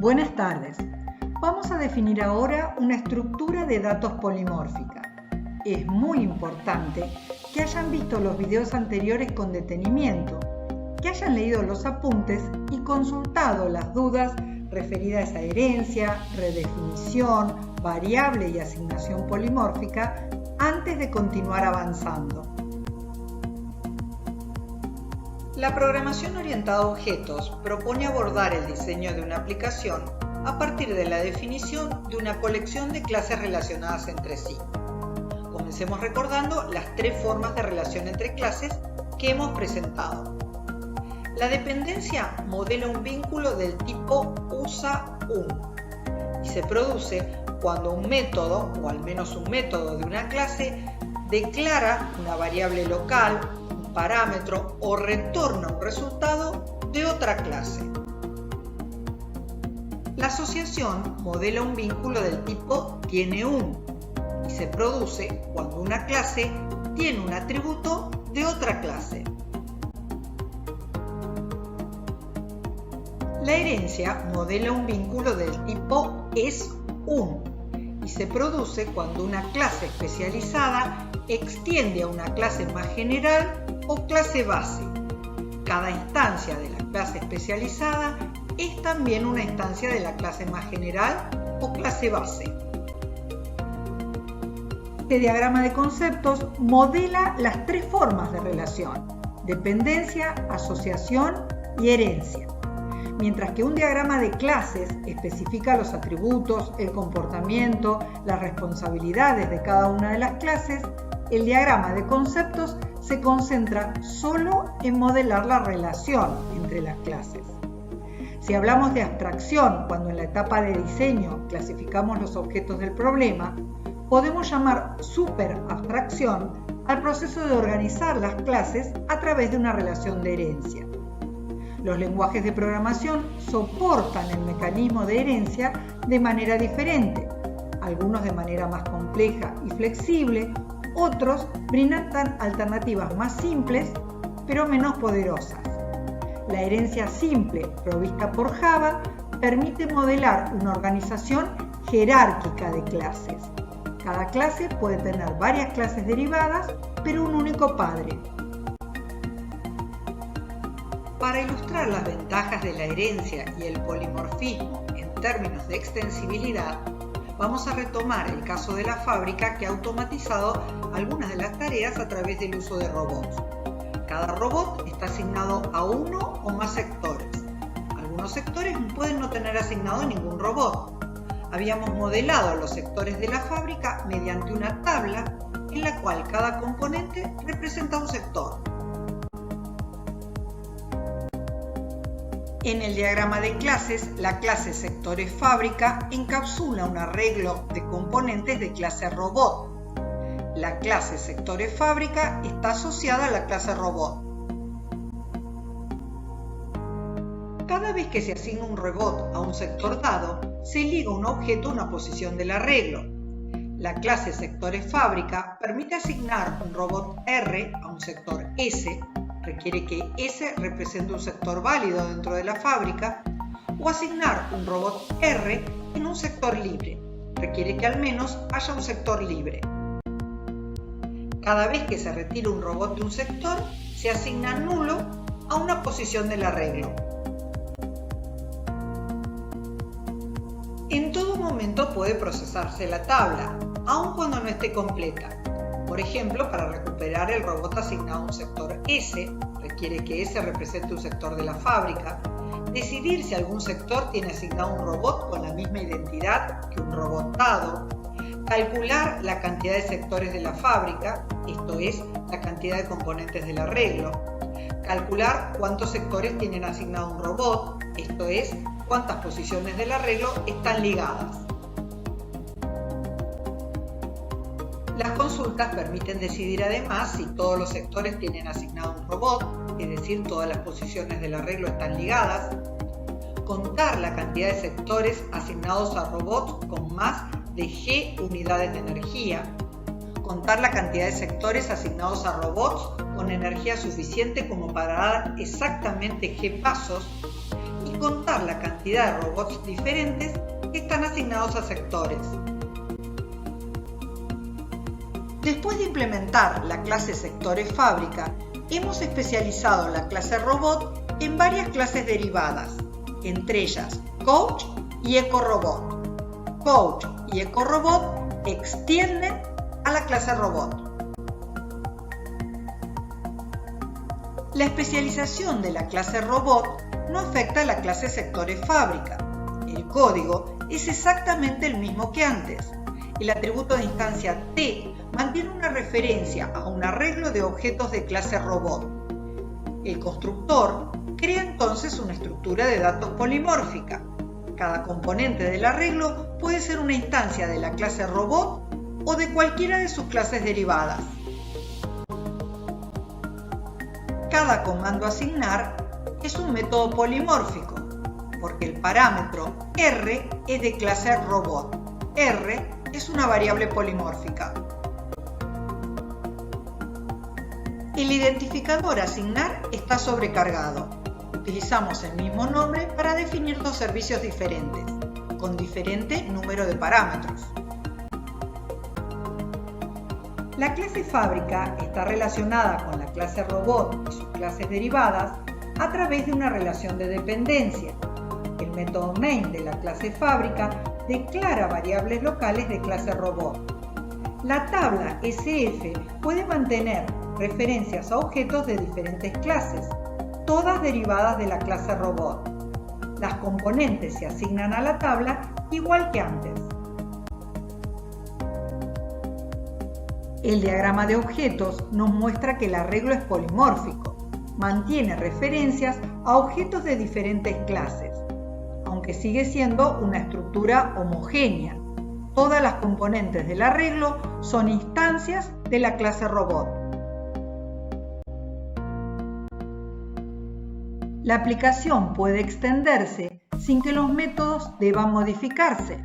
Buenas tardes. Vamos a definir ahora una estructura de datos polimórfica. Es muy importante que hayan visto los videos anteriores con detenimiento, que hayan leído los apuntes y consultado las dudas referidas a herencia, redefinición, variable y asignación polimórfica antes de continuar avanzando. La programación orientada a objetos propone abordar el diseño de una aplicación a partir de la definición de una colección de clases relacionadas entre sí. Comencemos recordando las tres formas de relación entre clases que hemos presentado. La dependencia modela un vínculo del tipo usa-un y se produce cuando un método, o al menos un método de una clase, declara una variable local, un parámetro o retorna un resultado de otra clase. La asociación modela un vínculo del tipo tiene un y se produce cuando una clase tiene un atributo de otra clase. La herencia modela un vínculo del tipo es un y se produce cuando una clase especializada extiende a una clase más general o clase base. Cada instancia de la clase especializada es también una instancia de la clase más general o clase base. Este diagrama de conceptos modela las tres formas de relación: dependencia, asociación y herencia. Mientras que un diagrama de clases especifica los atributos, el comportamiento, las responsabilidades de cada una de las clases, el diagrama de conceptos se concentra solo en modelar la relación entre las clases. Si hablamos de abstracción, cuando en la etapa de diseño clasificamos los objetos del problema, podemos llamar superabstracción al proceso de organizar las clases a través de una relación de herencia. Los lenguajes de programación soportan el mecanismo de herencia de manera diferente, algunos de manera más compleja y flexible, otros brindan alternativas más simples pero menos poderosas. La herencia simple provista por Java permite modelar una organización jerárquica de clases. Cada clase puede tener varias clases derivadas, pero un único padre. Para ilustrar las ventajas de la herencia y el polimorfismo en términos de extensibilidad, vamos a retomar el caso de la fábrica que ha automatizado algunas de las tareas a través del uso de robots. Cada robot está asignado a uno o más sectores. Algunos sectores pueden no tener asignado ningún robot. Habíamos modelado los sectores de la fábrica mediante una tabla en la cual cada componente representa un sector. En el diagrama de clases, la clase sectores fábrica encapsula un arreglo de componentes de clase robot. La clase sectores fábrica está asociada a la clase robot. Cada vez que se asigna un robot a un sector dado, se liga un objeto a una posición del arreglo. La clase sectores fábrica permite asignar un robot R a un sector S, requiere que S represente un sector válido dentro de la fábrica, o asignar un robot R en un sector libre, requiere que al menos haya un sector libre. Cada vez que se retira un robot de un sector, se asigna nulo a una posición del arreglo. En todo momento puede procesarse la tabla, aun cuando no esté completa. Por ejemplo, para recuperar el robot asignado a un sector S, requiere que S represente un sector de la fábrica, decidir si algún sector tiene asignado un robot con la misma identidad que un robot dado, calcular la cantidad de sectores de la fábrica, esto es, la cantidad de componentes del arreglo, calcular cuántos sectores tienen asignado un robot, esto es, cuántas posiciones del arreglo están ligadas. Las consultas permiten decidir además si todos los sectores tienen asignado un robot, es decir, todas las posiciones del arreglo están ligadas, contar la cantidad de sectores asignados a robots con más de G unidades de energía, contar la cantidad de sectores asignados a robots con energía suficiente como para dar exactamente G pasos y contar la cantidad de robots diferentes que están asignados a sectores. Después de implementar la clase sectores fábrica, hemos especializado la clase robot en varias clases derivadas, entre ellas Coach y EcoRobot. Coach y EcoRobot extienden a la clase robot. La especialización de la clase robot no afecta a la clase sectores fábrica. El código es exactamente el mismo que antes. El atributo de instancia T mantiene una referencia a un arreglo de objetos de clase robot. El constructor crea entonces una estructura de datos polimórfica. Cada componente del arreglo puede ser una instancia de la clase robot o de cualquiera de sus clases derivadas. Cada comando a asignar es un método polimórfico, porque el parámetro R es de clase robot. R es una variable polimórfica. El identificador asignar está sobrecargado. Utilizamos el mismo nombre para definir dos servicios diferentes, con diferente número de parámetros. La clase fábrica está relacionada con la clase robot y sus clases derivadas a través de una relación de dependencia. El método main de la clase fábrica declara variables locales de clase robot. La tabla SF puede mantener referencias a objetos de diferentes clases, todas derivadas de la clase robot. Las componentes se asignan a la tabla igual que antes. El diagrama de objetos nos muestra que el arreglo es polimórfico. Mantiene referencias a objetos de diferentes clases, aunque sigue siendo una estructura homogénea. Todas las componentes del arreglo son instancias de la clase robot. La aplicación puede extenderse sin que los métodos deban modificarse.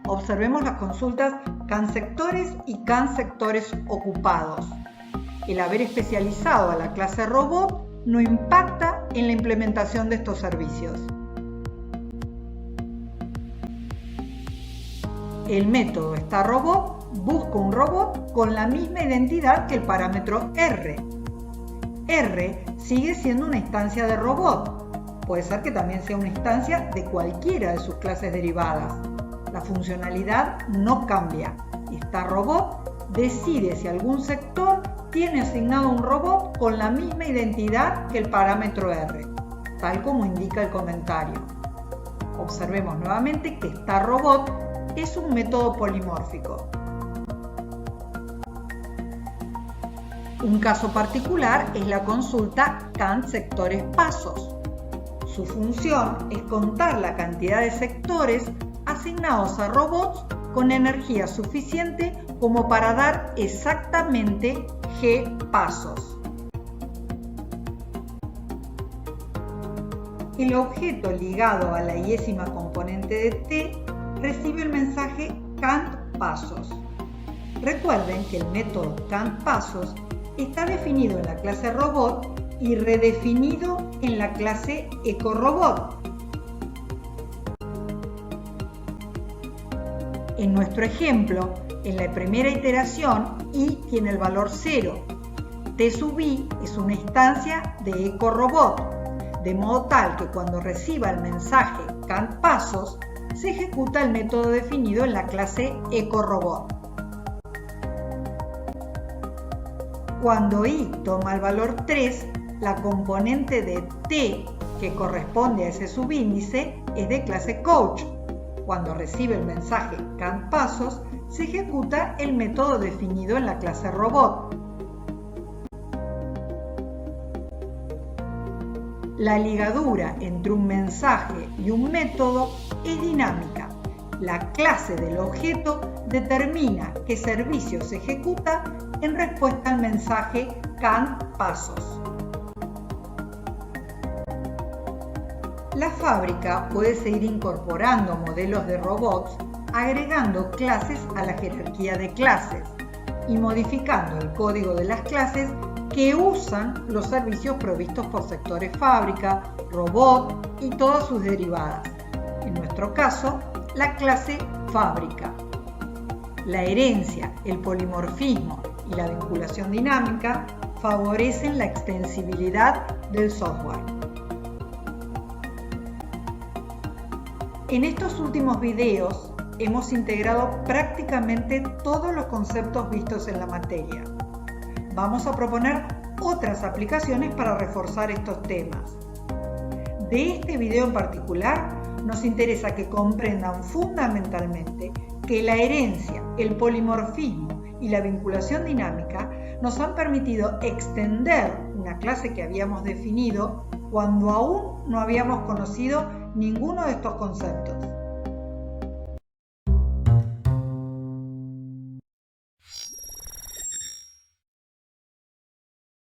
Observemos las consultas CAN-sectores y CAN-sectores ocupados. El haber especializado a la clase robot no impacta en la implementación de estos servicios. El método starRobot busca un robot con la misma identidad que el parámetro R. R sigue siendo una instancia de robot. Puede ser que también sea una instancia de cualquiera de sus clases derivadas. La funcionalidad no cambia. starRobot decide si algún sector tiene asignado un robot con la misma identidad que el parámetro R, tal como indica el comentario. Observemos nuevamente que starRobot es un método polimórfico. Un caso particular es la consulta CAN-sectores pasos. Su función es contar la cantidad de sectores asignados a robots con energía suficiente como para dar exactamente G pasos. El objeto ligado a la y-ésima componente de T recibe el mensaje CANT pasos. Recuerden que el método CANT pasos está definido en la clase robot y redefinido en la clase EcoRobot. En nuestro ejemplo, en la primera iteración, I tiene el valor 0. T sub I es una instancia de EcoRobot, de modo tal que cuando reciba el mensaje CANT pasos, se ejecuta el método definido en la clase EcoRobot. Cuando I toma el valor 3, la componente de T que corresponde a ese subíndice es de clase Coach. Cuando recibe el mensaje CANT pasos, se ejecuta el método definido en la clase Robot. La ligadura entre un mensaje y un método es dinámica. La clase del objeto determina qué servicio se ejecuta en respuesta al mensaje CANT pasos. La fábrica puede seguir incorporando modelos de robots, agregando clases a la jerarquía de clases y modificando el código de las clases que usan los servicios provistos por sectores fábrica, robot y todas sus derivadas. En nuestro caso, la clase fábrica. La herencia, el polimorfismo y la vinculación dinámica favorecen la extensibilidad del software. En estos últimos videos hemos integrado prácticamente todos los conceptos vistos en la materia. Vamos a proponer otras aplicaciones para reforzar estos temas. De este video en particular, nos interesa que comprendan fundamentalmente que la herencia, el polimorfismo y la vinculación dinámica nos han permitido extender una clase que habíamos definido cuando aún no habíamos conocido ninguno de estos conceptos.